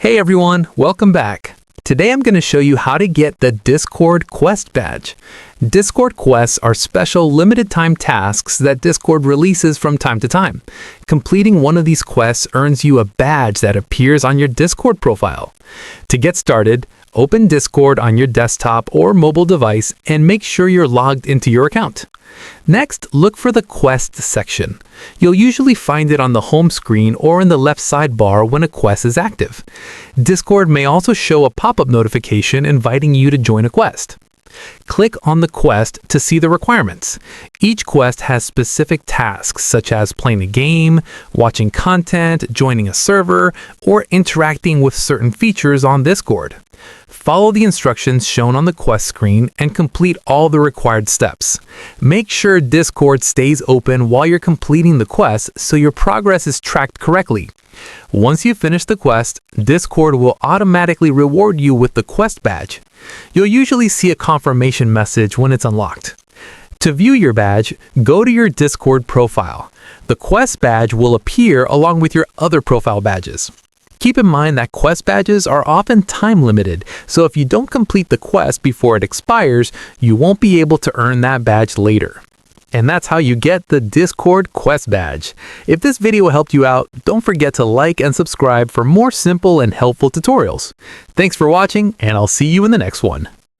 Hey everyone, welcome back. Today I'm going to show you how to get the Discord Quest badge. Discord quests are special limited-time tasks that Discord releases from time to time. Completing one of these quests earns you a badge that appears on your Discord profile. To get started, open Discord on your desktop or mobile device and make sure you're logged into your account. Next, look for the Quest section. You'll usually find it on the home screen or in the left sidebar when a quest is active. Discord may also show a pop-up notification inviting you to join a quest. Click on the quest to see the requirements. Each quest has specific tasks such as playing a game, watching content, joining a server, or interacting with certain features on Discord. Follow the instructions shown on the quest screen and complete all the required steps. Make sure Discord stays open while you're completing the quest so your progress is tracked correctly. Once you finish the quest, Discord will automatically reward you with the quest badge. You'll usually see a confirmation message when it's unlocked. To view your badge, go to your Discord profile. The quest badge will appear along with your other profile badges. Keep in mind that quest badges are often time limited, so if you don't complete the quest before it expires, you won't be able to earn that badge later. And that's how you get the Discord Quest badge. If this video helped you out, don't forget to like and subscribe for more simple and helpful tutorials. Thanks for watching, and I'll see you in the next one.